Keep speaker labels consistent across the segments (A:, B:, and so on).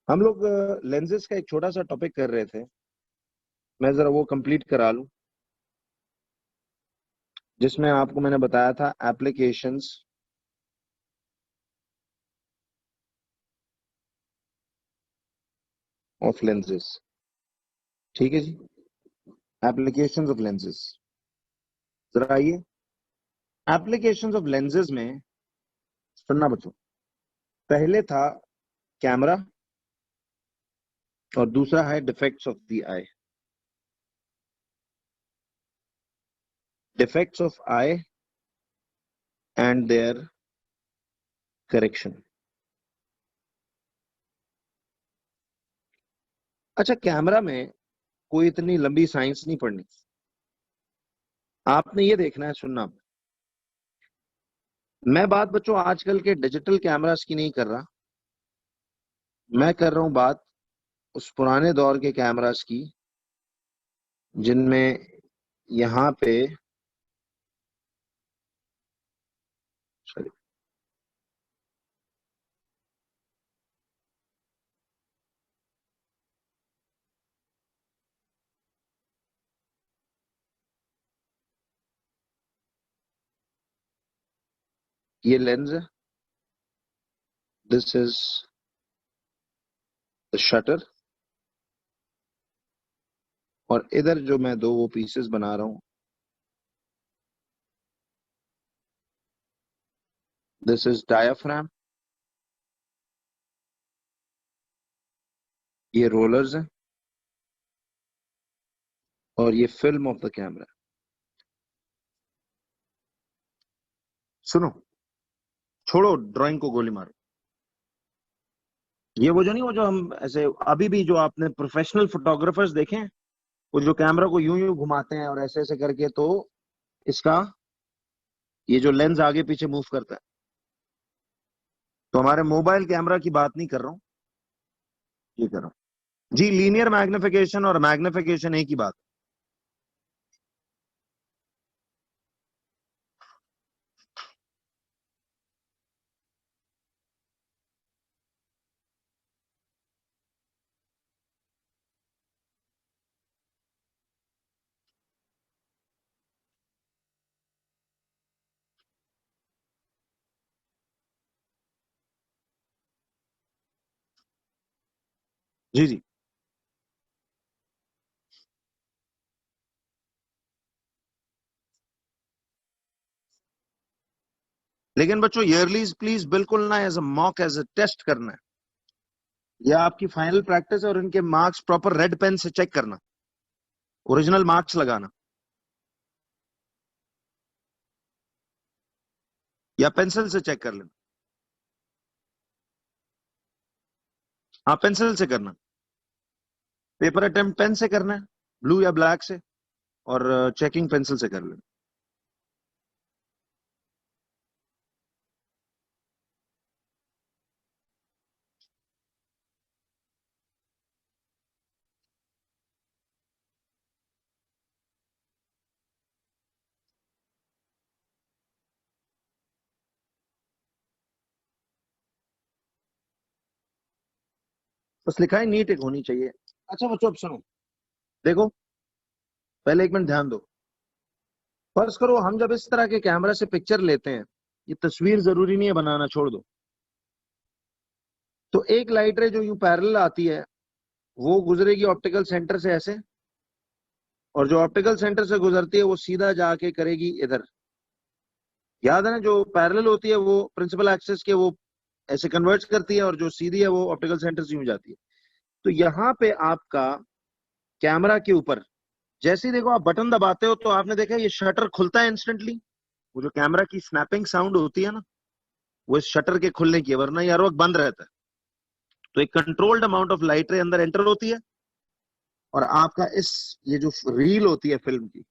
A: हम लोग लेंसेज का एक छोटा सा टॉपिक कर रहे थे। मैं जरा वो कंप्लीट करा लूं, जिसमें आपको मैंने बताया था एप्लीकेशंस ऑफ लेंसेज। ठीक है जी, एप्लीकेशंस ऑफ लेंसेज। जरा आइए, एप्लीकेशंस ऑफ लेंसेज में सुनना बच्चों। पहले था कैमरा और दूसरा है defects of the eye. Defects of eye and their correction. अच्छा, कैमरा में कोई इतनी लंबी साइंस नहीं पढ़नी। आपने ये देखना है, सुनना। मैं बात बच्चों आजकल के डिजिटल कैमरास की नहीं कर रहा, मैं कर रहा हूं बात उस पुराने दौर के कैमरास की जिनमें यहाँ पे सॉरी ये लेंस है, दिस इज द शटर, और इधर जो मैं दो वो पीसेस बना रहा हूं, दिस इज डायाफ्राम, ये रोलर्स हैं, और ये फिल्म ऑफ द कैमरा। सुनो, छोड़ो ड्राइंग को, गोली मारो। ये वो जो नहीं, वो जो हम ऐसे अभी भी जो आपने प्रोफेशनल फोटोग्राफर्स देखे हैं, वो जो कैमरा को यूं यूं घुमाते हैं और ऐसे ऐसे करके, तो इसका ये जो लेंस आगे पीछे मूव करता है, तो हमारे मोबाइल कैमरा की बात नहीं कर रहा हूं, ये कर रहा हूं जी। लीनियर मैग्निफिकेशन और मैग्निफिकेशन एक ही बात। जी जी। लेकिन बच्चों ईयरलीज प्लीज बिल्कुल ना as a mock, as a test करना है। यह आपकी फाइनल प्रैक्टिस है, और इनके मार्क्स प्रॉपर रेड पेन से चेक करना, ओरिजिनल मार्क्स लगाना, या पेंसिल से चेक कर लेना। हाँ, पेंसिल से करना। पेपर अटेम्प्ट पेन से करना है, ब्लू या ब्लैक से, और चेकिंग पेंसिल से कर लेना। बस लिखा है नीट एक होनी चाहिए। अच्छा बच्चों, अब सुनो, देखो, पहले एक मिनट ध्यान दो। फर्ज करो हम जब इस तरह के कैमरा से पिक्चर लेते हैं, ये तस्वीर जरूरी नहीं है बनाना, छोड़ दो। तो एक लाइट रे जो यूं पैरेलल आती है, वो गुजरेगी ऑप्टिकल सेंटर से ऐसे, और जो ऑप्टिकल सेंटर से गुजरती है वो सीधा जाके करेगी इधर। याद है ना, जो पैरेलल होती है वो प्रिंसिपल एक्सिस के वो ऐसे कन्वर्ज करती है, और जो सीधी है वो ऑप्टिकल सेंटर से यूं जाती है। तो यहाँ पे आपका कैमरा के ऊपर जैसे ही देखो आप बटन दबाते हो, तो आपने देखा ये शटर खुलता है इंस्टेंटली। वो जो कैमरा की स्नैपिंग साउंड होती है ना, वो इस शटर के खुलने की है, वरना ये हर वक्त बंद रहता है। तो एक कंट्रोल्ड अमाउंट ऑफ लाइट रे अंदर एंटर होती है, और आपका इस ये जो रील होती है फिल्म की,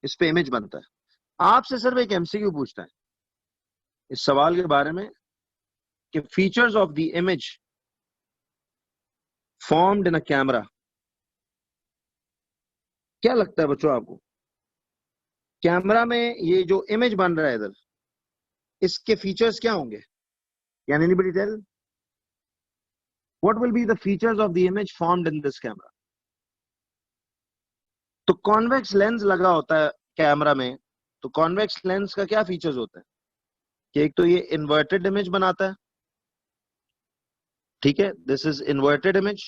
A: इस पे इमेज बनता है। आपसे सिर्फ एक एमसीक्यू पूछता है इस सवाल के बारे में, कि features of the image formed in a camera. क्या लगता है बच्चों आपको, कैमरा में ये जो इमेज बन रहा है इधर, इसके फीचर्स क्या होंगे? Can anybody tell? what will be the features of the image formed in this camera? तो कॉन्वेक्स लेंस लगा होता है कैमरा में, तो कॉन्वेक्स लेंस का क्या फीचर्स होता है कि एक तो ये इन्वर्टेड इमेज बनाता है, ठीक है, दिस इज इन्वर्टेड इमेज,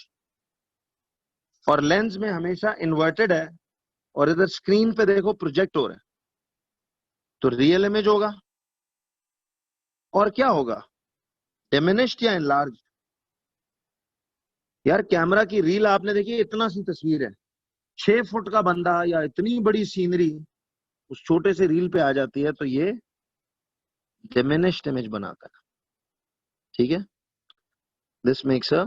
A: और लेंस में हमेशा इन्वर्टेड है, और इधर स्क्रीन पे देखो प्रोजेक्ट हो रहा है, तो रियल इमेज होगा, और क्या होगा, डिमिनिश्ड या एनलार्ज। यार कैमरा की रील आपने देखी, इतना सी तस्वीर है, 6 फुट का बंदा या इतनी बड़ी सीनरी उस छोटे से रील पे आ जाती है, तो ये डिमिनिश्ड इमेज बनाता है, ठीक है, this makes a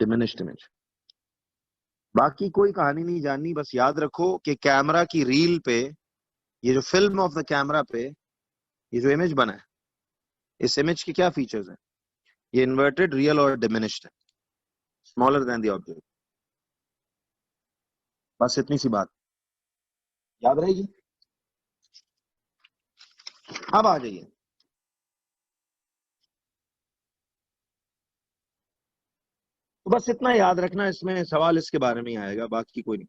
A: diminished image. बाकी कोई कहानी नहीं जाननी, बस याद रखो कि कैमरा की रील पे, ये जो फिल्म ऑफ द कैमरा पे ये जो इमेज बना है, इस इमेज के क्या फीचर्स हैं, ये इन्वर्टेड, रियल और डिमिनिश्ड है, स्मॉलर देन द ऑब्जेक्ट। बस इतनी सी बात याद रहेगी। अब आ जाइए, तो बस इतना याद रखना, इसमें सवाल इसके बारे में ही आएगा, बाकी कोई नहीं,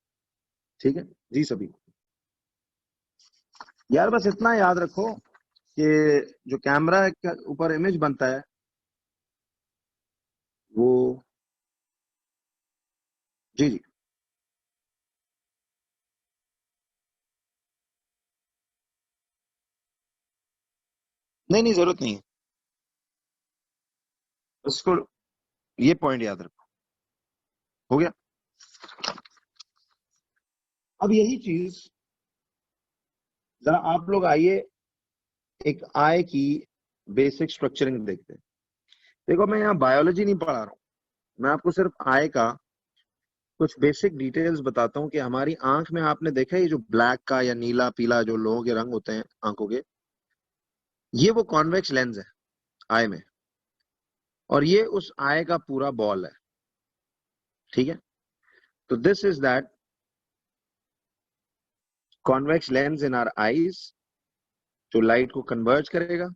A: ठीक है जी सभी। यार बस इतना याद रखो कि जो कैमरा के ऊपर इमेज बनता है वो, जी जी, नहीं नहीं जरूरत नहीं है, उसको ये पॉइंट याद रखो, हो गया। अब यही चीज जरा आप लोग आइए एक आई की बेसिक स्ट्रक्चरिंग देखते हैं। देखो मैं यहाँ बायोलॉजी नहीं पढ़ा रहा हूँ, मैं आपको सिर्फ आई का कुछ बेसिक डिटेल्स बताता हूँ कि हमारी आंख में आपने देखा है ये जो ब्लैक का या नीला पीला जो लोगों के रंग होते हैं आंखों के, ये वो कॉन्वेक्स लेंस है आई में, और ये उस आई का पूरा बॉल है, ठीक है। तो this is that convex lens in our eyes, जो लाइट को कन्वर्ज करेगा।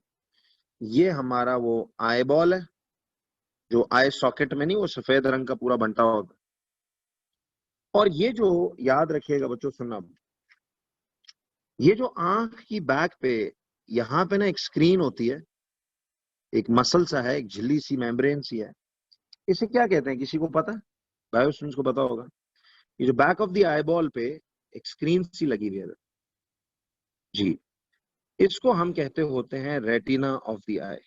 A: ये हमारा वो आई बॉल है, जो आई सॉकेट में नहीं, वो सफेद रंग का पूरा बंटा होगा। और ये जो, याद रखिएगा बच्चों सुनना, ये जो आंख की बैक पे यहाँ पे ना एक स्क्रीन होती है, एक मसल सा है, एक झिल्ली सी मेम्ब्रेन सी है, इसे क्या कहते हैं, किसी को पता है, बायो स्टूडेंट्स को पता होगा। ये जो back of the eye ball पे एक स्क्रीन सी लगी हुई है जी, इसको हम कहते होते हैं retina of the eye,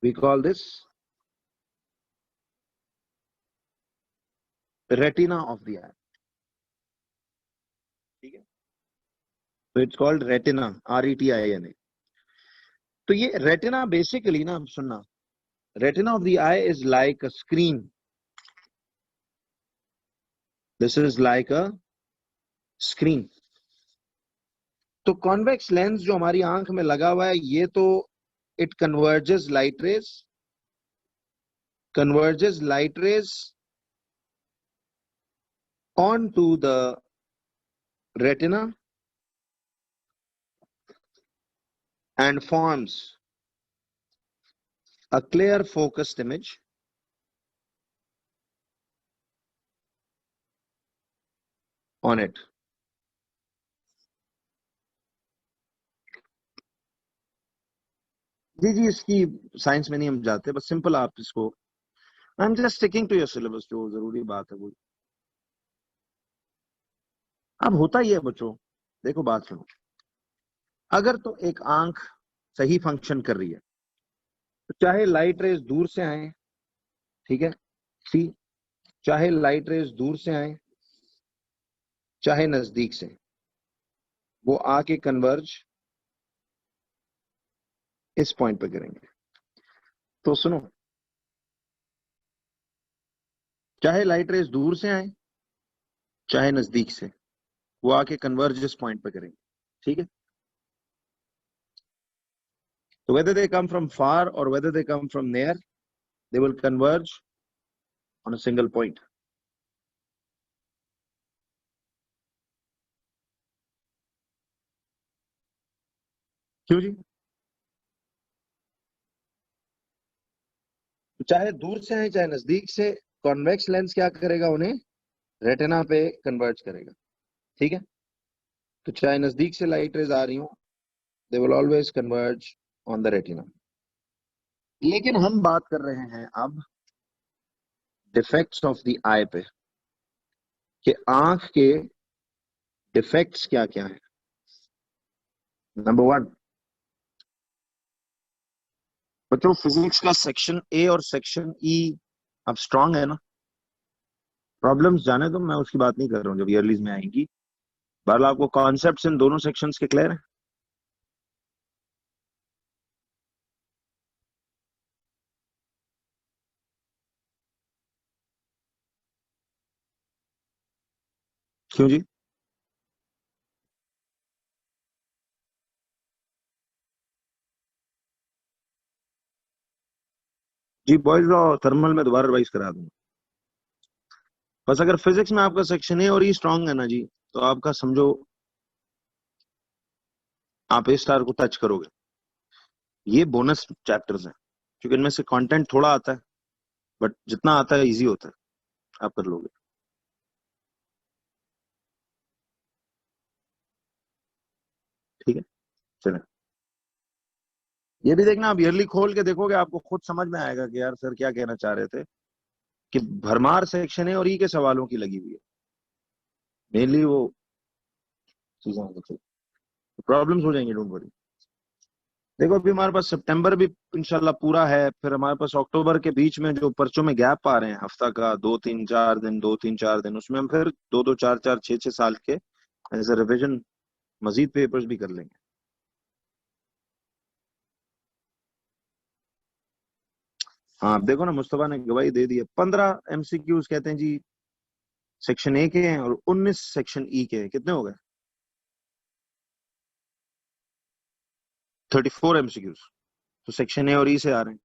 A: we call this retina of the eye, ठीक है, तो इट्स कॉल्ड रेटिना, RETINA। तो ये रेटिना बेसिकली ना, सुनना, retina of the eye is like a screen, this is like a screen. तो कॉन्वेक्स लेंस जो हमारी आंख में लगा हुआ है, ये तो it converges light rays on to the retina and forms a clear focused image on it। जी जी, इसकी साइंस में नहीं हम जाते, बस सिंपल आप इसको, I am just sticking to your syllabus, जो जरूरी बात है वो। अब होता ही है बच्चों, देखो बात सुनो, अगर तो एक आंख सही फंक्शन कर रही है, तो चाहे लाइट रेज दूर से आए, ठीक है, सी, चाहे लाइट रेज दूर से आए चाहे नजदीक से, वो आके कन्वर्ज इस पॉइंट पे करेंगे। तो सुनो, चाहे लाइट रेज दूर से आए चाहे नजदीक से, वो आके कन्वर्ज इस पॉइंट पे करेंगे, ठीक है। So whether they come from far or whether they come from near, they will converge on a single point. क्यों जी? चाहे दूर से है चाहे नजदीक से, कॉन्वेक्स लेंस क्या करेगा, उन्हें रेटिना पे कन्वर्ट करेगा। ठीक है, तो चाहे नजदीक से लाइट रेज आ रही हो, they will always converge on the retina. लेकिन हम बात कर रहे हैं अब डिफेक्ट्स ऑफ द आई पे, कि आंख के डिफेक्ट्स क्या क्या है। नंबर वन, बच्चों फिजिक्स का सेक्शन ए और सेक्शन ई अब स्ट्रांग है ना। प्रॉब्लम्स जाने तो मैं उसकी बात नहीं कर रहा हूँ, जब ईयरलीज में आएंगी। बहरहाल आपको कॉन्सेप्ट्स इन दोनों सेक्शंस के क्लियर है। क्यों जी? जी बॉयज और थर्मल में दोबारा रिवाइज करा दूंगा। बस अगर फिजिक्स में आपका सेक्शन ए और ई स्ट्रांग है ना जी, तो आपका समझो आप ए स्टार को टच करोगे। ये बोनस चैप्टर्स हैं, क्योंकि इनमें से कंटेंट थोड़ा आता है, बट जितना आता है इजी होता है, आप कर लोगे। ठीक है, चलें। ये भी देखना, आप ईयरली खोल के देखोगे, आपको खुद समझ में आएगा कि यार सर क्या कहना चाह रहे थे, कि भरमार सेक्शन ए और ई के सवालों की लगी हुई है। मेनली वो चीजें प्रॉब्लम्स हो जाएंगी, डोंट वरी। देखो अभी हमारे पास सितंबर भी इंशाल्लाह पूरा है, फिर हमारे पास अक्टूबर के बीच में जो पर्चों में गैप आ रहे हैं, हफ्ता का 2-3-4 दिन, 2-3-4 दिन, उसमें हम फिर 2-2 4-4 6-6 साल के एज ए रिविजन मजीद पेपर्स भी कर लेंगे। हाँ आप देखो ना, मुस्तफा ने गवाही दे दी है। 15 MCQs कहते हैं जी सेक्शन ए के हैं, और 19 सेक्शन ई के हैं। कितने हो गए? 34 MCQs तो सेक्शन ए और ई से आ रहे हैं।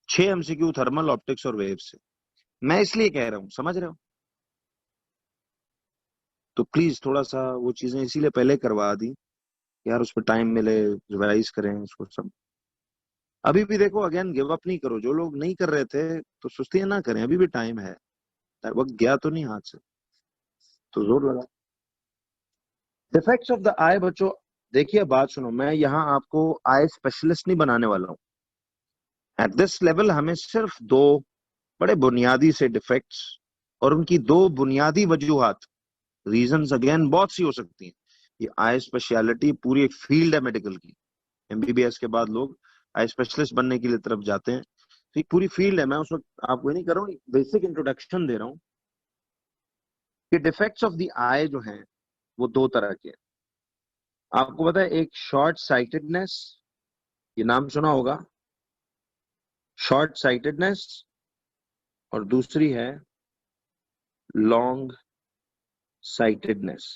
A: 6 MCQ थर्मल, ऑप्टिक्स और वेव से। मैं इसलिए कह रहा हूँ, समझ रहे हो? तो प्लीज थोड़ा सा वो चीजें इसीलिए पहले करवा दी, यार उस पर टाइम मिले, रिवाइज करें उसको सब। अभी भी देखो, अगेन गिव अप नहीं करो। जो लोग नहीं कर रहे थे तो सुस्ती ना करें, अभी भी टाइम है, वक्त गया तो नहीं हाथ से, तो जोर लगा। डिफेक्ट्स ऑफ द आई बच्चों, देखिए बात सुनो, मैं यहाँ आपको आई स्पेशलिस्ट नहीं बनाने वाला हूँ। एट दिस लेवल हमें सिर्फ दो बड़े बुनियादी से डिफेक्ट्स और उनकी दो बुनियादी वजूहात, रीजंस अगेन बहुत सी हो सकती हैं। ये आई स्पेशलिटी पूरी एक फील्ड है मेडिकल की। MBBS के बाद लोग आई स्पेशलिस्ट बनने के लिए तरफ जाते हैं, तो एक पूरी फील्ड है। मैं उस वक्त आपको नहीं कर रहा हूँ, बेसिक इंट्रोडक्शन दे रहा हूँ कि डिफेक्ट्स ऑफ द आई जो हैं वो दो तरह के हैं। आपको पता है, एक शॉर्ट साइटेडनेस, ये नाम सुना होगा, शॉर्ट साइटेडनेस, और दूसरी है लॉन्ग साइटेडनेस।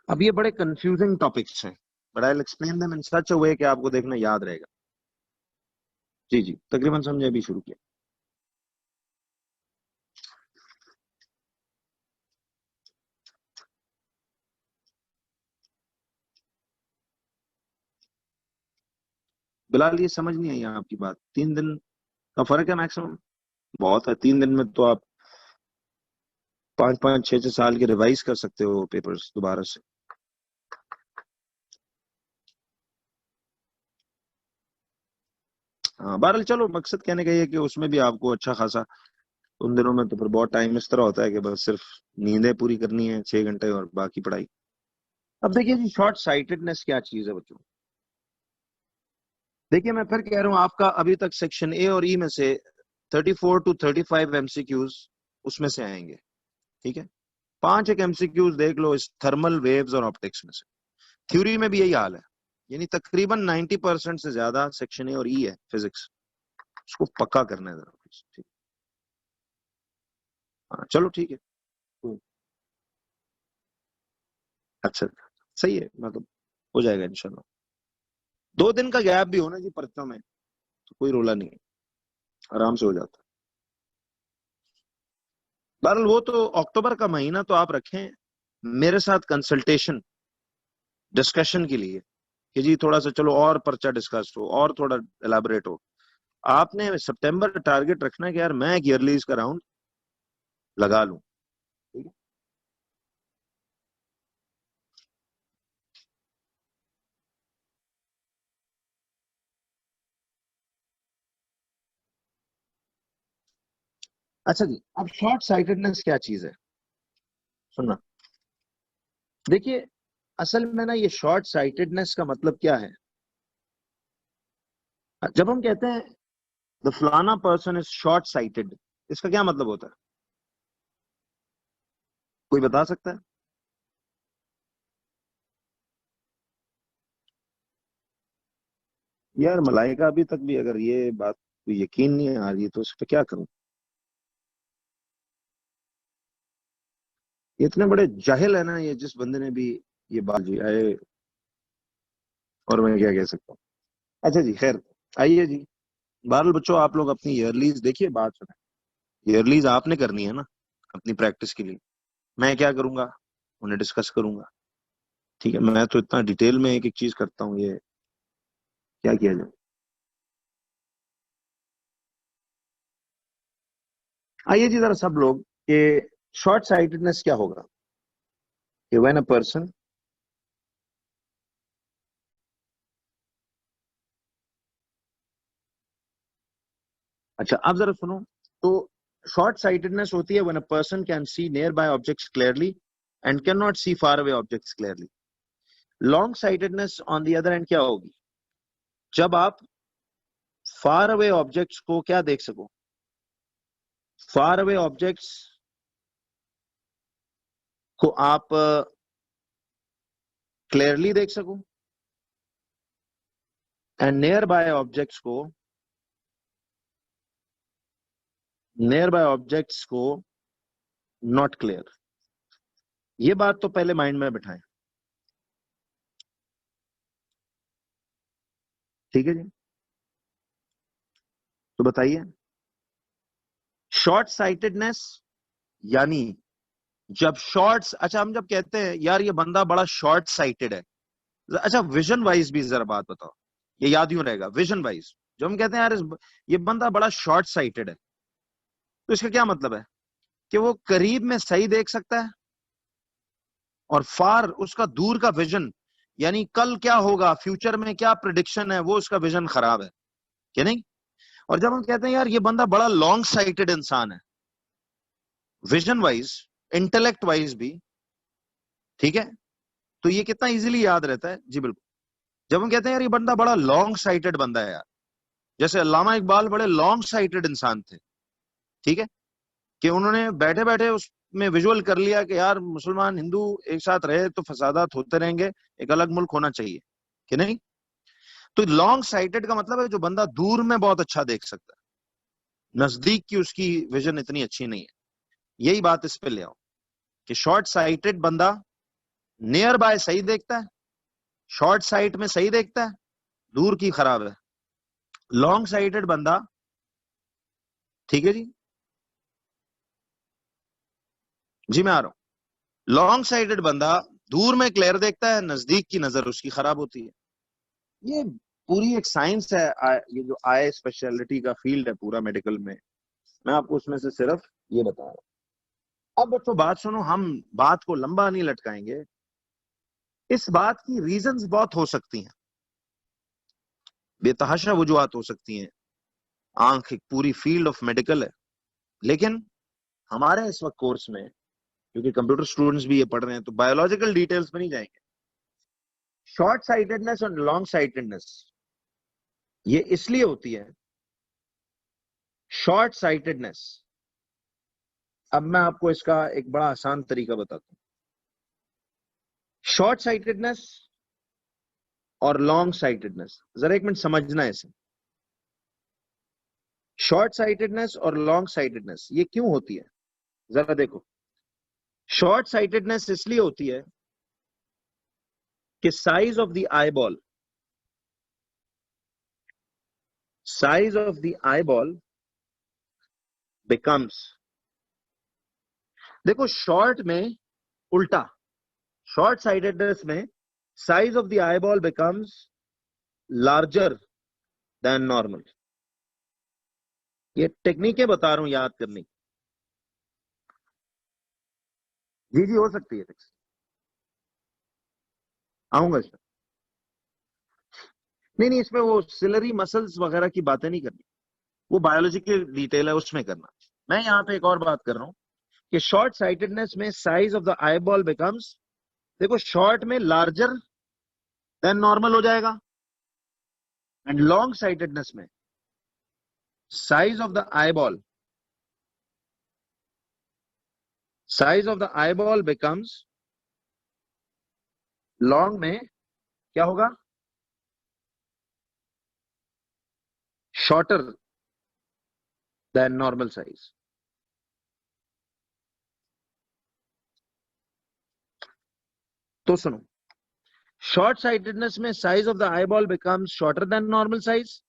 A: अब ये बड़े कंफ्यूजिंग टॉपिक्स हैं, but I will explain them in such a way कि आपको देखना याद रहेगा। जी जी, तकरीबन समझे, अभी शुरू किया। बिलाल ये समझ नहीं आई आपकी बात। 3 दिन का फर्क है मैक्सिमम, बहुत है। 3 दिन में तो आप 5-5 6-6 साल के रिवाइज कर सकते हो पेपर्स दोबारा से। हाँ बहरहाल चलो, मकसद कहने का ये है कि उसमें भी आपको अच्छा खासा, उन दिनों में तो फिर बहुत टाइम इस तरह होता है कि बस सिर्फ नींदें पूरी करनी है 6 घंटे और बाकी पढ़ाई। अब देखिए जी, शॉर्ट साइटेडनेस क्या चीज है बच्चों। देखिए मैं फिर कह रहा हूँ, आपका अभी तक सेक्शन ए और ई में से 34 to 35 MCQs उसमें से आएंगे। ठीक है, 5 एक MCQs देख लो इस थर्मल, वेव्स और ऑप्टिक्स में से। थ्योरी में भी यही हाल है, यानी तकरीबन 90% से ज्यादा सेक्शन ए और ई है फिजिक्स। उसको पक्का करना है जरा। ठीक, हाँ चलो ठीक है। हम्म, अच्छा, सही है, मतलब हो जाएगा इंशाल्लाह। 2 दिन का गैप भी होना जी पर्चों में, तो कोई रोला नहीं है, आराम से हो जाता है। बहरहाल वो तो अक्टूबर का महीना तो आप रखें मेरे साथ कंसल्टेशन, डिस्कशन के लिए, कि जी थोड़ा सा चलो और पर्चा डिस्कस हो और थोड़ा एलाबोरेट हो। आपने सितंबर टारगेट रखना है कि यार मैं एक ईयरलीज का राउंड लगा लूं, ठीक है। अच्छा जी, अब शॉर्ट साइटेडनेस क्या चीज है, सुनना। देखिए, असल में ना ये शॉर्ट साइटेडनेस का मतलब क्या है। जब हम कहते हैं द फलाना पर्सन इज शॉर्ट साइटेड, इसका क्या मतलब होता है, कोई बता सकता है? यार मलाइका अभी तक भी अगर ये बात को यकीन नहीं आ रही है तो उस पर क्या करूं। ये इतने बड़े जाहिल है ना ये जिस बंदे ने भी ये बात जी आए, और मैं क्या कह सकता हूँ। अच्छा जी, खैर, आइए जी। बहरहाल बच्चों, आप लोग अपनी ईयरलीज देखिए, बात सुने। ईयरलीज आपने करनी है ना अपनी प्रैक्टिस के लिए। मैं क्या करूंगा, उन्हें डिस्कस करूंगा, ठीक है। मैं तो इतना डिटेल में एक एक चीज करता हूँ, ये क्या किया जाए। आइए जी जरा सब लोग, कि शॉर्ट साइटेडनेस क्या होगा, कि व्हेन अ पर्सन, अच्छा आप जरा सुनो। तो शॉर्ट साइटेडनेस होती है when a person can see near by objects clearly and can not see far away objects clearly. Long sightedness on the other end क्या होगी, जब आप फार अवे ऑब्जेक्ट्स को क्या देख सको, फार अवे ऑब्जेक्ट्स को आप क्लियरली देख सको, एंड नियर बाय ऑब्जेक्ट्स को, नियर बाय ऑब्जेक्ट्स को नॉट क्लियर। ये बात तो पहले माइंड में बिठाएं, ठीक है जी। तो बताइए, शॉर्ट साइटेडनेस यानी जब शॉर्ट्स, अच्छा हम जब कहते हैं यार ये बंदा बड़ा शॉर्ट साइटेड है, अच्छा विजन वाइज भी जरा बात बताओ, ये याद यूं रहेगा, विजन वाइज जो हम कहते हैं यार ये बंदा बड़ा शॉर्ट साइटेड है, तो इसका क्या मतलब है, कि वो करीब में सही देख सकता है और फार उसका दूर का विजन, यानी कल क्या होगा, फ्यूचर में क्या प्रिडिक्शन है, वो उसका विजन खराब है, क्या नहीं। और जब हम कहते हैं यार ये बंदा बड़ा लॉन्ग साइटेड इंसान है, विजन वाइज, इंटेलेक्ट वाइज भी, ठीक है, तो ये कितना इजीली याद रहता है जी, बिल्कुल। जब हम कहते हैं यार ये बंदा बड़ा लॉन्ग साइटेड बंदा है यार, जैसे अल्लामा इकबाल बड़े लॉन्ग साइटेड इंसान थे, ठीक है, कि उन्होंने बैठे बैठे उसमें विजुअल कर लिया कि यार मुसलमान हिंदू एक साथ रहे तो फसादात होते रहेंगे, एक अलग मुल्क होना चाहिए, कि नहीं। तो लॉन्ग साइटेड का मतलब है जो बंदा दूर में बहुत अच्छा देख सकता है, नजदीक की उसकी विजन इतनी अच्छी नहीं है। यही बात इस पे ले आओ, कि शॉर्ट साइटेड बंदा नियर बाय सही देखता है, शॉर्ट साइट में सही देखता है, दूर की खराब है। लॉन्ग साइटेड बंदा, ठीक है जी, जी मैं आ रहा हूं। लॉन्ग साइटेड बंदा दूर में क्लियर देखता है, नजदीक की नजर उसकी खराब होती है। ये पूरी एक साइंस है, ये जो आई स्पेशलिटी का फील्ड है पूरा मेडिकल में, मैं आपको उसमें से सिर्फ ये बता रहा हूं। अब बच्चों बात सुनो, हम बात को लंबा नहीं लटकाएंगे। इस बात की रीजंस बहुत हो सकती हैं, बेतहाशा वजूहत हो सकती हैं। आंख एक पूरी फील्ड ऑफ मेडिकल है, लेकिन हमारे इस वक्त कोर्स में, क्योंकि कंप्यूटर स्टूडेंट्स भी ये पढ़ रहे हैं, तो बायोलॉजिकल डिटेल्स में नहीं जाएंगे। शॉर्ट साइटेडनेस और लॉन्ग साइटेडनेस ये इसलिए होती है, शॉर्ट साइटेडनेस, अब मैं आपको इसका एक बड़ा आसान तरीका बताता हूं। शॉर्ट साइटेडनेस और लॉन्ग साइटेडनेस, जरा एक मिनट समझना है इसे। शॉर्ट साइटेडनेस और लॉन्ग साइटेडनेस ये क्यों होती है, जरा देखो। शॉर्ट साइटेडनेस इसलिए होती है कि size of the eye ball, size of the eye ball becomes, देखो शॉर्ट में उल्टा, शॉर्ट साइटेडनेस में size of the eye ball becomes larger than normal, ये टेक्निकें बता रहा हूं याद करने की। जी जी हो सकती है फिक्स, आऊंगा इसमें। नहीं नहीं, इसमें वो सिलरी मसल्स वगैरह की बातें नहीं करनी, वो बायोलॉजिकल डिटेल है, उसमें करना। मैं यहाँ पे एक और बात कर रहा हूँ कि शॉर्ट साइटेडनेस में size of the eye ball becomes, देखो शॉर्ट में लार्जर देन नॉर्मल हो जाएगा, एंड लॉन्ग साइटेडनेस में size of the eye ball, size of the eye ball becomes, long में क्या होगा, शॉर्टर देन नॉर्मल साइज। तो सुनो, शॉर्ट साइटेडनेस में size of the eye ball becomes shorter than normal size,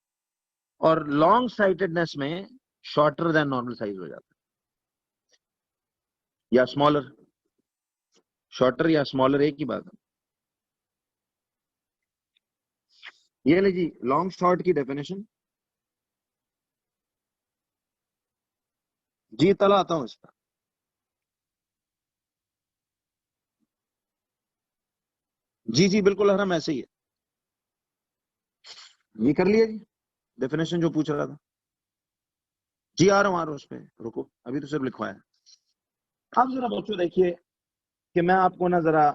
A: और long sightedness में shorter than normal size हो जाता है, या स्मॉलर। शॉर्टर या स्मॉलर एक ही बात है। ये ले जी लॉन्ग शॉर्ट की डेफिनेशन। जी तला आता हूं इस पर। जी जी बिल्कुल हरम ऐसे ही है। ये कर लिया जी डेफिनेशन जो पूछ रहा था। जी आ रहा हूँ उस पे, रुको अभी तो सिर्फ लिखवाया। अब जरा बच्चों देखिए कि मैं आपको ना जरा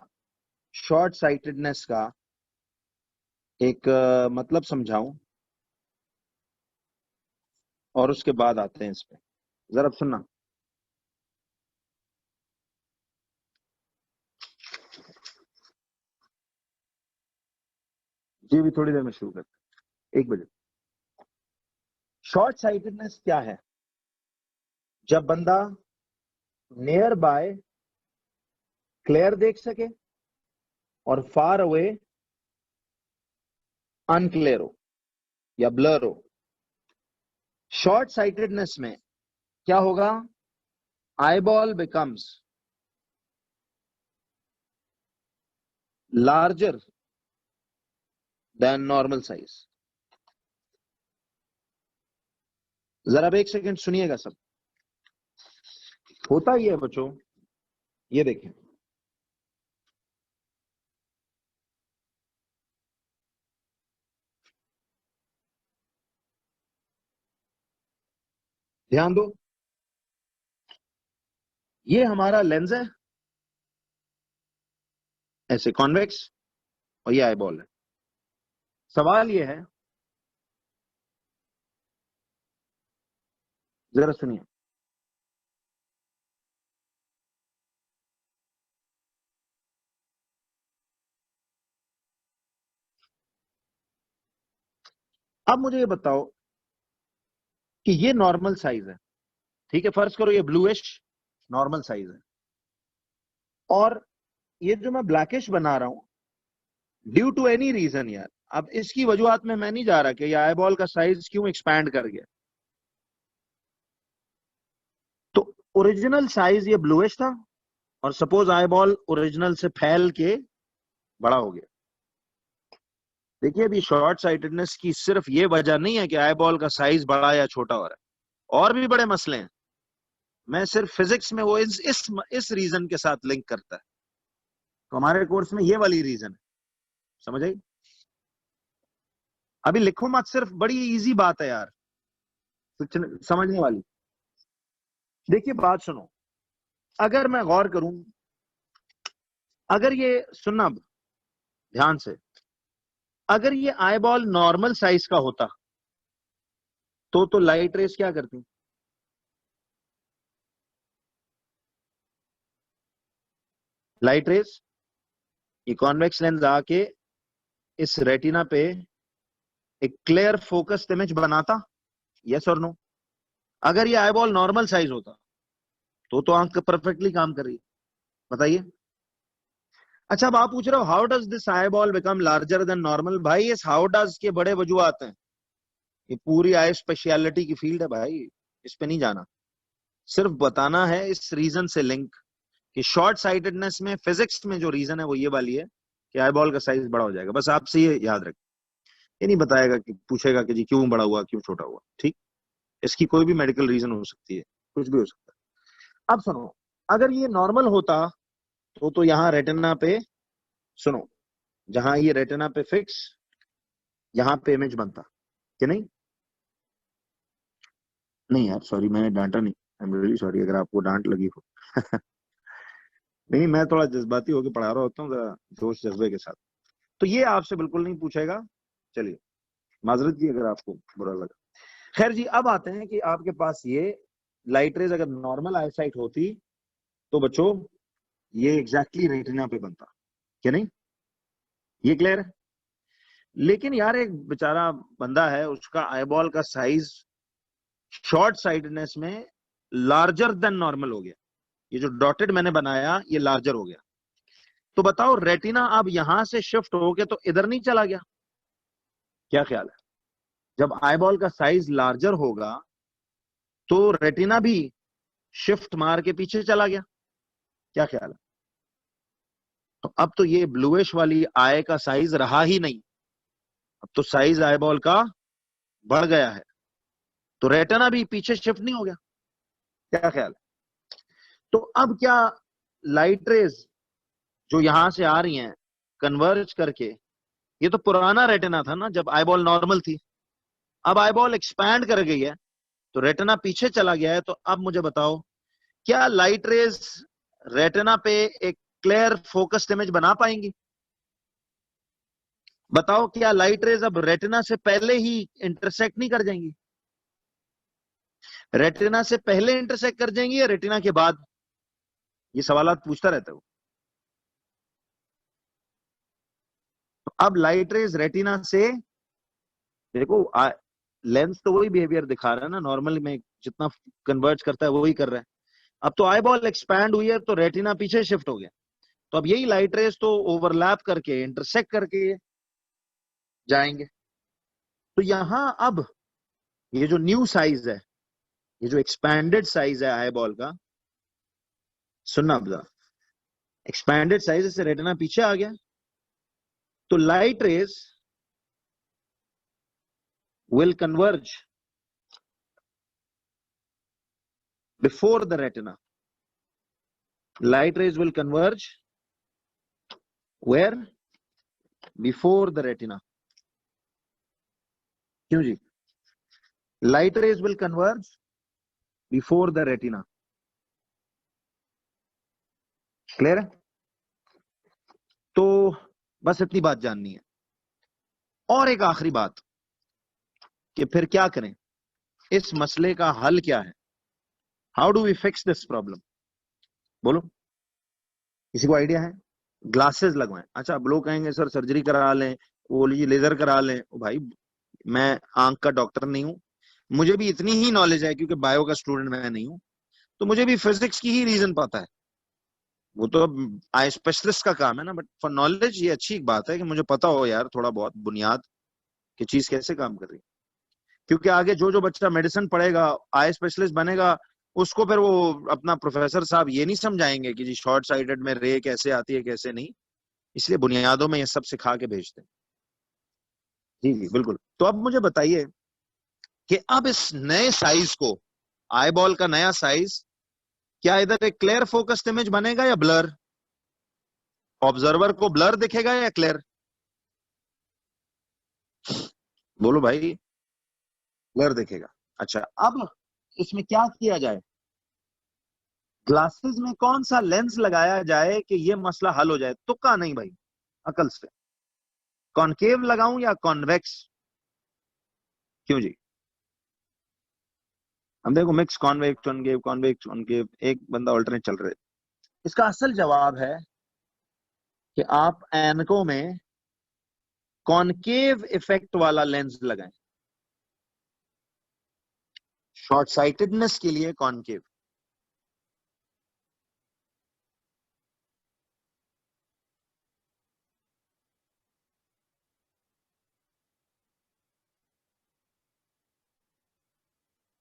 A: शॉर्ट साइटेडनेस का एक मतलब समझाऊं, और उसके बाद आते हैं इस पे। जरा सुनना। जी भी थोड़ी देर में शुरू करते हैं, 1 बजे। शॉर्ट साइटेडनेस क्या है? जब बंदा नियर बाय क्लियर देख सके और फार अवे अनक्लियर हो या ब्लर हो। शॉर्ट साइटेडनेस में क्या होगा, eyeball becomes larger than normal size. जरा अब 1 सेकंड सुनिएगा सब। होता ही है बच्चों, ये देखें, ध्यान दो, ये हमारा लेंस है ऐसे कॉन्वेक्स, और ये आईबॉल है। सवाल ये है, जरा सुनिए, अब मुझे ये बताओ कि ये नॉर्मल साइज है, ठीक है, फर्ज करो ये ब्लूइश नॉर्मल साइज है, और ये जो मैं ब्लैकिश बना रहा हूं ड्यू टू एनी रीजन यार, अब इसकी वजूहत में मैं नहीं जा रहा कि ये आईबॉल का साइज क्यों एक्सपैंड कर गया। तो ओरिजिनल साइज ये ब्लूइश था, और सपोज आईबॉल ओरिजिनल से फैल के बड़ा हो गया। देखिए अभी शॉर्ट साइटेडनेस की सिर्फ ये वजह नहीं है कि आईबॉल का साइज बड़ा या छोटा हो रहा है, और भी बड़े मसले हैं। मैं सिर्फ फिजिक्स में वो इस रीजन के साथ लिंक करता है, तो हमारे कोर्स में ये वाली रीजन है, समझ आई? अभी लिखो मत, सिर्फ बड़ी इजी बात है यार, कुछ समझने वाली। देखिए बात सुनो, अगर मैं गौर करूं, अगर ये सुनना ध्यान से, अगर ये आईबॉल नॉर्मल साइज का होता तो लाइट रेस क्या करती, लाइट रेस ये कॉन्वेक्स लेंस आके इस रेटिना पे एक क्लियर फोकस्ड इमेज बनाता, यस और नो? अगर ये आईबॉल नॉर्मल साइज होता तो आंख परफेक्टली काम कर रही है, बताइए। अच्छा अब आप पूछ रहे हो how does this eye ball become larger than normal. भाई इस हाउ डज के बड़े वजूहत हैं, ये पूरी आई स्पेशलिटी की फील्ड है भाई, इस पे नहीं जाना। सिर्फ बताना है इस रीजन से लिंक कि शॉर्ट साइटेडनेस में फिजिक्स में जो रीजन है वो ये वाली है कि आई बॉल का साइज बड़ा हो जाएगा, बस आपसे ये याद रखें। ये नहीं बताएगा कि पूछेगा कि जी क्यों बड़ा हुआ क्यों छोटा हुआ, ठीक। इसकी कोई भी मेडिकल रीजन हो सकती है, कुछ भी हो सकता है। अब सुनो, अगर ये नॉर्मल होता तो यहाँ रेटिना पे, सुनो, जहां ये रेटिना पे फिक्स, यहां पे इमेज बनता कि नहीं? नहीं यार सॉरी, मैंने डांटा नहीं, आई एम रियली सॉरी अगर आपको डांट लगी हो। नहीं, मैं थोड़ा जज्बाती होकर पढ़ा रहा होता हूँ जरा जोश जज्बे के साथ। तो ये आपसे बिल्कुल नहीं पूछेगा। चलिए, माजरत जी अगर आपको बुरा लगा। खैर जी, अब आते हैं कि आपके पास ये लाइट रेज अगर नॉर्मल आईसाइट होती तो बच्चों ये एग्जैक्टली रेटिना पे बनता, क्या नहीं? ये क्लियर है? लेकिन यार एक बेचारा बंदा है, उसका आईबॉल का साइज शॉर्ट साइडनेस में लार्जर देन नॉर्मल हो गया। ये जो डॉटेड मैंने बनाया ये लार्जर हो गया। तो बताओ रेटिना अब यहां से शिफ्ट हो गया तो इधर नहीं चला गया? क्या ख्याल है? जब आईबॉल का साइज लार्जर होगा तो रेटिना भी शिफ्ट मार के पीछे चला गया। क्या ख्याल है? तो अब तो ये ब्लूइश वाली आई का साइज रहा ही नहीं, अब तो साइज आईबॉल का बढ़ गया है, तो रेटिना भी पीछे शिफ्ट नहीं हो गया। क्या ख्याल है? तो अब क्या लाइट रेज जो यहां से आ रही हैं कन्वर्ज करके, ये तो पुराना रेटिना था ना जब आईबॉल नॉर्मल थी, अब आईबॉल एक्सपैंड कर गई है तो रेटिना पीछे चला गया है। तो अब मुझे बताओ, क्या लाइट रेज रेटिना पे एक क्लियर फोकस्ड इमेज बना पाएंगी? बताओ, क्या लाइट रेज अब रेटिना से पहले ही इंटरसेक्ट नहीं कर जाएंगी? रेटिना से पहले इंटरसेक्ट कर जाएंगी या रेटिना के बाद? ये सवाल पूछता रहता है वो। तो अब लाइट रेज रेटिना से, देखो लेंस तो वही बिहेवियर दिखा रहा है ना, नॉर्मल में जितना कन्वर्ज करता है वही कर रहा है। अब तो आई बॉल एक्सपैंड हुई है तो रेटिना पीछे शिफ्ट हो गया, तो अब यही लाइट रेज तो ओवरलैप करके इंटरसेक्ट करके जाएंगे। तो यहां अब ये जो न्यू साइज है, ये जो एक्सपैंडेड साइज है आई बॉल का, सुनना अब जरा, एक्सपैंडेड साइज से रेटिना पीछे आ गया, तो light rays will converge before the retina. Light rays will converge where? Before the retina. क्यों जी? Light rays will converge before the retina. Clear है? तो बस इतनी बात जाननी है। और एक आखिरी बात कि फिर क्या करें, इस मसले का हल क्या है? How do we fix this problem? बोलो, किसी को आइडिया है? ग्लासेस लगवाएं? अच्छा, अब लोग कहेंगे सर सर्जरी करा लें, वो लीजिए लेजर करा लें। ओ भाई, मैं आंख का डॉक्टर नहीं हूं, मुझे भी इतनी ही नॉलेज है क्योंकि बायो का स्टूडेंट मैं नहीं हूं, तो मुझे भी फिजिक्स की ही रीजन पता है। वो तो अब आई स्पेशलिस्ट का काम है ना, बट फॉर नॉलेज ये अच्छी बात है कि मुझे पता हो यार थोड़ा बहुत बुनियाद कि चीज कैसे काम कर रही है। क्योंकि आगे जो जो बच्चा मेडिसिन पढ़ेगा, आई स्पेशलिस्ट बनेगा, उसको फिर वो अपना प्रोफेसर साहब ये नहीं समझाएंगे कि जी शॉर्ट साइटेड में रे कैसे आती है कैसे नहीं, इसलिए बुनियादों में ये सब सिखा के भेजते हैं। जी जी बिल्कुल। तो अब मुझे बताइए कि अब इस नए साइज को, आई बॉल का नया साइज, क्या इधर एक क्लियर फोकस्ड इमेज बनेगा या ब्लर? ऑब्जर्वर को ब्लर दिखेगा या क्लियर? बोलो भाई। ब्लर दिखेगा। अच्छा, अब इसमें क्या किया जाए? ग्लासेस में कौन सा लेंस लगाया जाए कि ये मसला हल हो जाए? तुक्का नहीं भाई, अकल से। कॉनकेव लगाऊं या कॉन्वेक्स? क्यों जी? हम देखो, mix convex concave, convex concave, एक बंदा ऑल्टरनेट चल रहे। इसका असल जवाब है कि आप एनको में कॉनकेव इफेक्ट वाला लेंस लगाएं, शॉर्ट साइटेडनेस के लिए कॉनकेव।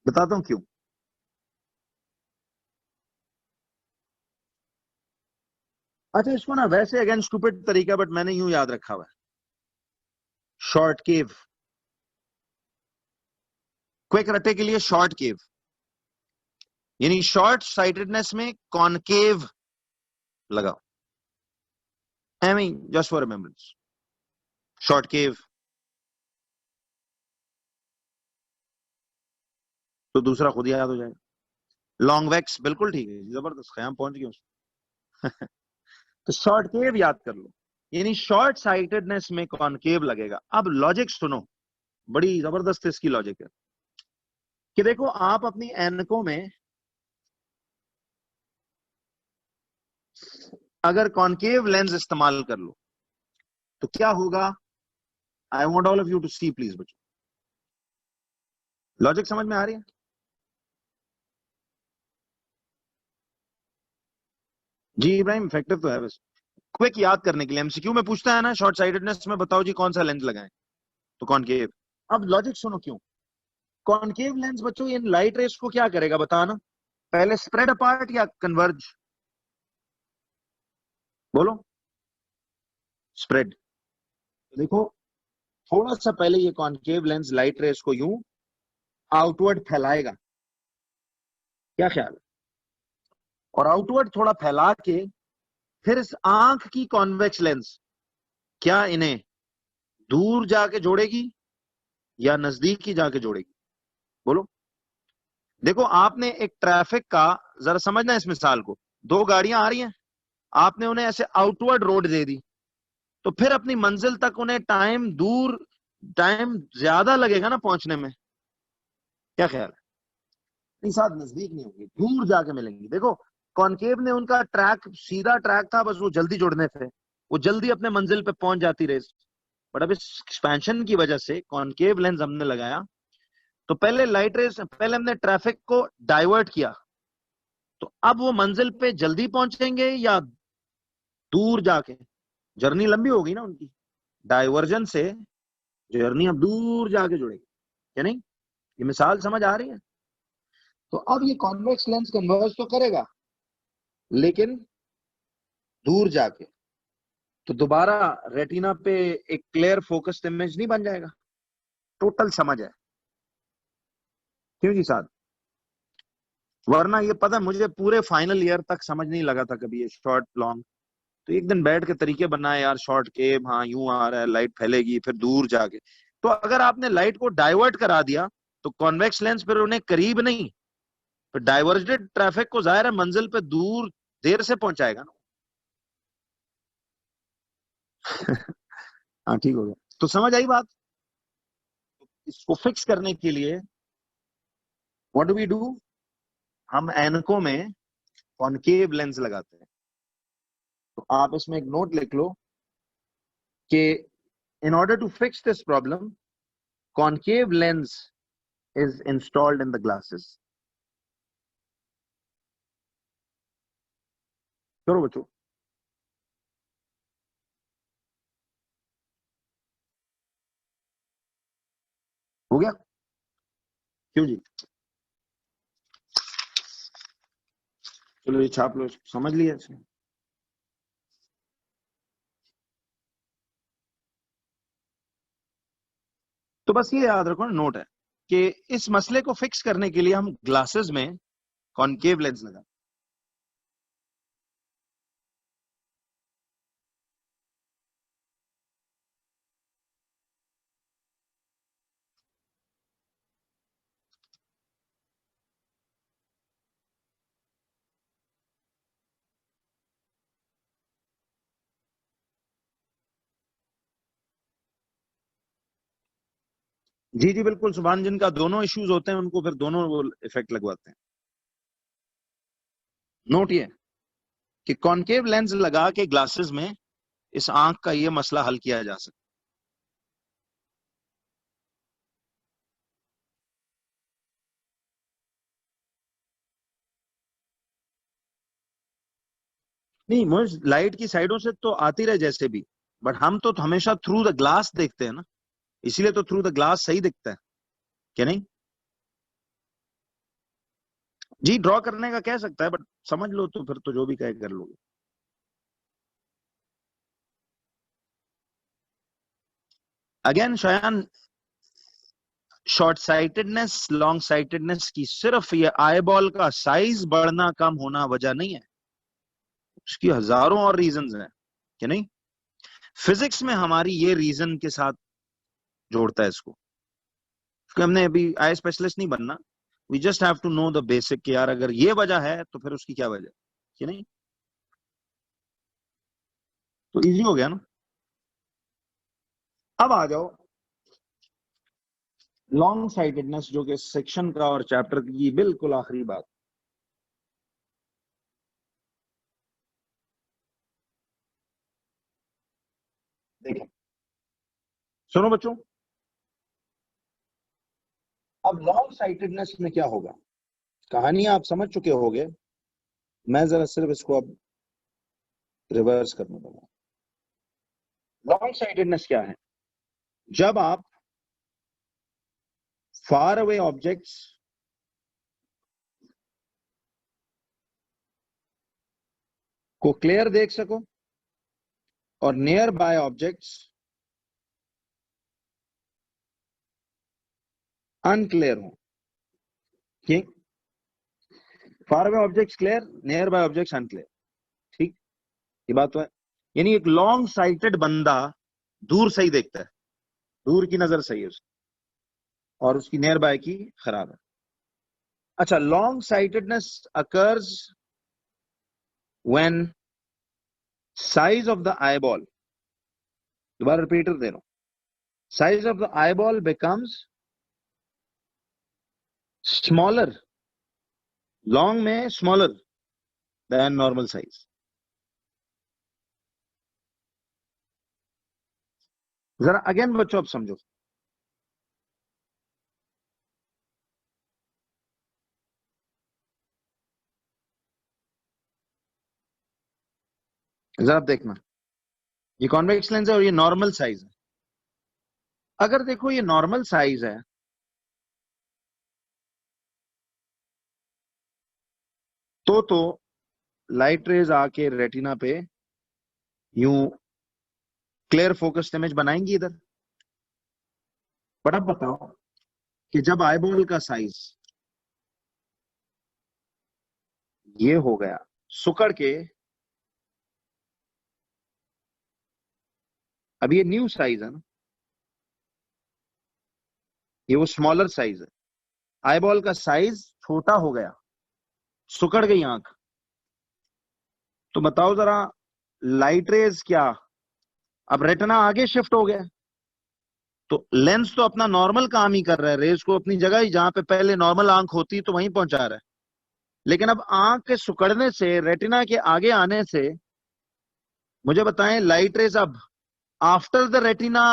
A: बताता हूं क्यों। अच्छा, इसको ना वैसे अगेन स्टूपिड तरीका, बट मैंने यूं याद रखा हुआ है, शॉर्ट केव। क्विक रट्टे के लिए शॉर्ट केव, यानी शॉर्ट साइटेडनेस में कॉनकेव लगाओ, I mean just for remembrance, short cave. तो दूसरा खुद याद हो जाएगा। लॉन्ग वैक्स बिल्कुल ठीक है, जबरदस्त, खयाम पहुंच गए उसमें। तो शॉर्ट केव याद कर लो, यानी शॉर्ट साइटेडनेस में कॉनकेव लगेगा। अब लॉजिक सुनो, बड़ी जबरदस्त इसकी लॉजिक है कि देखो आप अपनी एनको में अगर कॉनकेव लेंस इस्तेमाल कर लो तो क्या होगा। I want all of you to see please बच्चों, लॉजिक समझ में आ रही है? जी इब्राहिम, इफेक्टिव तो है बस। क्विक याद करने के लिए एमसीक्यू में पूछता है ना शॉर्ट साइटेडनेस में बताओ जी कौन सा लेंस लगाएं, तो कॉनकेव। अब लॉजिक सुनो क्यों। कॉनकेव लेंस बच्चों इन लाइट रेस को क्या करेगा बताना, पहले स्प्रेड अपार्ट या कन्वर्ज, बोलो। स्प्रेड। देखो थोड़ा सा पहले ये कॉनकेव लेंस लाइट रेस को यूं आउटवर्ड फैलाएगा, क्या ख्याल है, और आउटवर्ड थोड़ा फैला के फिर इस आंख की कॉन्वेक्स लेंस क्या इन्हें दूर जाके जोड़ेगी या नजदीक ही जाके जोड़ेगी, बोलो। देखो आपने एक ट्रैफिक का, जरा समझना इस मिसाल को, दो गाड़ियां आ रही हैं, आपने उन्हें ऐसे आउटवर्ड रोड दे दी, तो फिर अपनी मंजिल तक उन्हें टाइम ज्यादा लगेगा ना पहुंचने में, क्या ख्याल है। नहीं साथ नजदीक नहीं होंगी, दूर जाके मिलेंगी। देखो कॉनकेव ने उनका ट्रैक सीधा ट्रैक था, बस वो जल्दी जुड़ने थे, वो जल्दी अपने मंजिल पे पहुंच जाती रेस। बट अब इस एक्सपेंशन की वजह से कॉनकेव लेंस हमने लगाया, तो पहले लाइट रेस, पहले हमने ट्रैफिक को डाइवर्ट किया, तो अब वो मंजिल पे जल्दी पहुंचेंगे या दूर जाके, जर्नी लंबी होगी ना उनकी, डाइवर्जन से जर्नी अब दूर जाके जुड़ेगी, क्या नहीं, ये मिसाल समझ आ रही है। तो अब ये कॉन्वेक्स लेंस कन्वर्ज तो करेगा लेकिन दूर जाके, तो दोबारा रेटिना पे एक क्लियर फोकस्ड इमेज नहीं बन जाएगा। टोटल समझ है क्यों जी साहब, वरना ये पता मुझे पूरे फाइनल ईयर तक समझ नहीं लगा था कभी ये शॉर्ट लॉन्ग। तो एक दिन बैठ के तरीके बनाए यार, शॉर्ट के हाँ यूं आ रहा है, लाइट फैलेगी फिर दूर जाके, तो अगर आपने लाइट को डाइवर्ट करा दिया तो कॉन्वेक्स लेंस फिर उन्हें करीब नहीं, फिर डाइवर्जेड ट्रैफिक को जाहिर है मंजिल पे दूर देर से पहुंचाएगा ना। हाँ ठीक हो गया, तो समझ आई बात। इसको फिक्स करने के लिए व्हाट डू वी डू, हम एनको में कॉनकेव लेंस लगाते हैं। तो आप इसमें एक नोट लिख लो कि in order to fix this problem, concave lens is installed in the glasses. करो बच्चों, हो गया क्यों जी, चलो ये छाप लो, समझ लिया इसने। तो बस ये याद रखो ना, नोट है कि इस मसले को फिक्स करने के लिए हम ग्लासेस में कॉनकेव लेंस लगा। जी जी बिल्कुल, सुभान जिनका दोनों इश्यूज होते हैं उनको फिर दोनों वो इफेक्ट लगवाते हैं। नोट ये कि कॉनकेव लेंस लगा के ग्लासेस में इस आंख का ये मसला हल किया जा सकता नहीं, मुझे लाइट की साइडों से तो आती रहे जैसे भी, बट हम तो हमेशा थ्रू द ग्लास देखते हैं ना, इसीलिए तो थ्रू द ग्लास सही दिखता है, क्या नहीं। जी ड्रॉ करने का कह सकता है, बट समझ लो तो फिर तो जो भी कहे कर लोगे। Again Shayan, short sightedness, long sightedness की सिर्फ ये आई बॉल का साइज बढ़ना कम होना वजह नहीं है, उसकी हजारों और रीजंस हैं कि नहीं। फिजिक्स में हमारी ये रीजन के साथ जोड़ता है इसको, क्योंकि हमने अभी आई स्पेशलिस्ट नहीं बनना, we just have to know the basic कि यार अगर ये वजह है तो फिर उसकी क्या वजह कि नहीं। तो इजी हो गया ना। अब आ जाओ लॉन्ग साइटेडनेस, जो कि सेक्शन का और चैप्टर की बिल्कुल आखिरी बात। देखें, सुनो बच्चों, अब लॉन्ग साइटेडनेस में क्या होगा, कहानी आप समझ चुके होगे, मैं जरा सिर्फ इसको अब रिवर्स करने लगा। लॉन्ग साइटेडनेस क्या है, जब आप फार अवे ऑब्जेक्ट्स को क्लियर देख सको और नियर बाय ऑब्जेक्ट्स अनक्लियर हो। ठीक, फार away objects clear, near by objects unclear. ठीक, ये बात तो है। यानी एक लॉन्ग साइटेड बंदा दूर सही देखता है, दूर की नजर सही है उसकी, और उसकी नियर बाय की खराब है। अच्छा, long sightedness occurs when size of the eyeball, दोबारा रिपीटर दे रहा हूं, size of the eyeball becomes smaller, long में स्मॉलर देन नॉर्मल साइज। जरा अगेन बच्चों, अब समझो, जरा आप देखना, ये कॉन्वेक्स लेंस है और ये नॉर्मल साइज है। अगर देखो ये नॉर्मल साइज है तो लाइट रेज आके रेटिना पे यूं क्लियर फोकस्ड इमेज बनाएंगी इधर। बट अब बताओ कि जब आईबॉल का साइज ये हो गया सुकड़ के, अब ये न्यू साइज है ना, ये वो स्मॉलर साइज है, आईबॉल का साइज छोटा हो गया, सुकड़ गई आंख, तो बताओ जरा लाइट रेज क्या, अब रेटिना आगे शिफ्ट हो गया, तो लेंस तो अपना नॉर्मल काम ही कर रहा है, रेज को अपनी जगह ही, जहां पे पहले नॉर्मल आंख होती तो वहीं पहुंचा रहा है। लेकिन अब आंख के सुकड़ने से, रेटिना के आगे आने से, मुझे बताएं लाइट रेज अब आफ्टर द रेटिना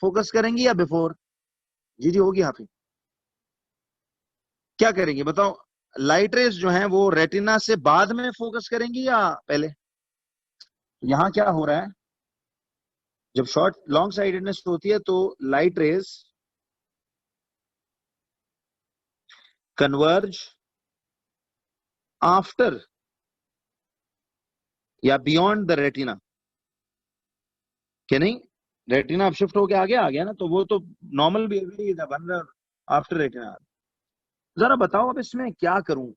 A: फोकस करेंगी या बिफोर? जी जी होगी हाफी, क्या करेंगी बताओ? लाइट रेज जो है वो रेटिना से बाद में फोकस करेंगी या पहले? यहां क्या हो रहा है, जब शॉर्ट लॉन्ग साइटेडनेस होती है तो लाइट रेज कन्वर्ज आफ्टर या बियॉन्ड द रेटिना, कि नहीं? रेटिना अब शिफ्ट होके आगे आ गया ना, तो वो तो नॉर्मल बिहेवियर बन रहा आफ्टर रेटिना। जरा बताओ अब इसमें क्या करूं,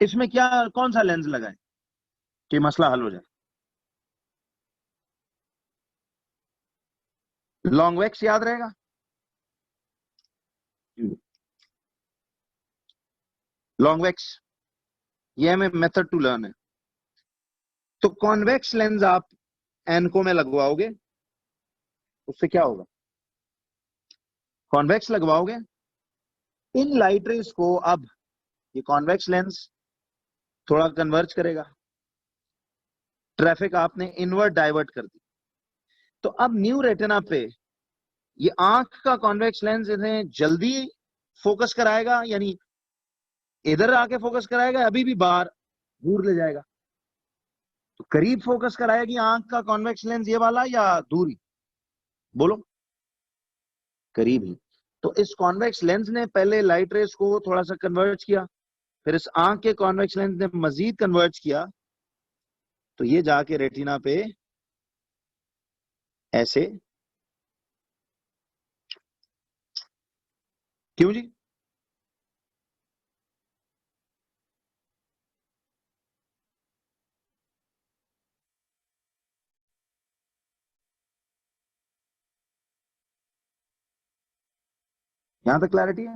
A: इसमें क्या, कौन सा लेंस लगाएं कि मसला हल हो जाए? लॉन्ग वैक्स याद रहेगा, लॉन्ग वैक्स, ये हमें मेथड टू लर्न है। तो कॉन्वेक्स लेंस आप एनको में लगवाओगे, उससे क्या होगा, कॉन्वेक्स लगवाओगे, इन लाइट रेज को अब ये कॉन्वेक्स लेंस थोड़ा कन्वर्ज करेगा, ट्रैफिक आपने इनवर्ट डाइवर्ट कर दी, तो अब न्यू रेटिना पे ये आंख का कॉन्वेक्स लेंस इन्हें जल्दी फोकस कराएगा, यानी इधर आके फोकस कराएगा, अभी भी बाहर दूर ले जाएगा? तो करीब फोकस कराएगी आंख का कॉन्वेक्स लेंस ये वाला या दूरी, बोलो? करीब ही। तो इस कॉन्वेक्स लेंस ने पहले लाइट रेस को थोड़ा सा कन्वर्ज किया, फिर इस आंख के कॉन्वेक्स लेंस ने मजीद कन्वर्ज किया, तो ये जाके रेटिना पे ऐसे क्यों जी? यहां तक क्लैरिटी है?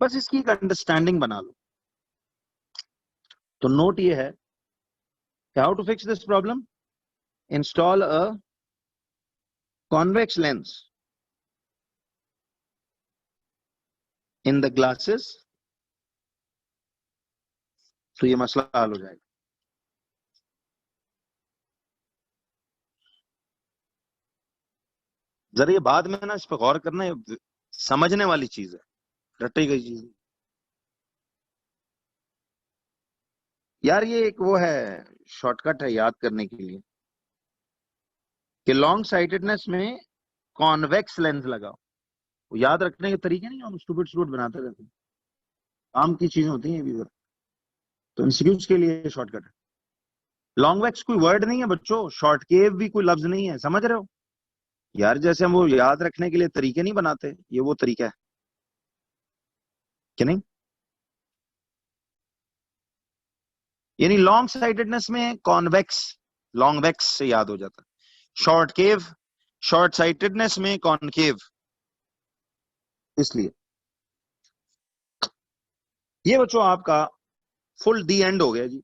A: बस इसकी एक अंडरस्टैंडिंग बना लो। तो नोट ये है, how to fix this problem, install a convex lens in the glasses, तो ये मसला हल हो जाएगा। जरा ये बाद में ना इस पर गौर करना, ये समझने वाली चीज है, रटी गई चीज है। यार ये एक वो है, शॉर्टकट है याद करने के लिए, कि लॉन्ग साइटेडनेस में कॉन्वेक्स लेंस लगाओ। वो याद रखने के तरीके नहीं, हम स्टूपिड स्टूपिड बनाते रहते हैं, काम की चीजें होती हैं भी। तो इंस्टीट्यूट के लिए शॉर्टकट है। लॉन्ग वैक्स कोई वर्ड नहीं है बच्चों, शॉर्ट केव भी कोई लफ्ज नहीं है, समझ रहे हो? यार जैसे हम वो याद रखने के लिए तरीके नहीं बनाते, ये वो तरीका है कि नहीं? यानी लॉन्ग साइटेडनेस में कॉन्वेक्स, लॉन्ग वैक्स से याद हो जाता है। शॉर्ट केव, शॉर्ट साइटेडनेस में कॉनकेव, इसलिए। ये बच्चों आपका फुल दी एंड हो गया जी।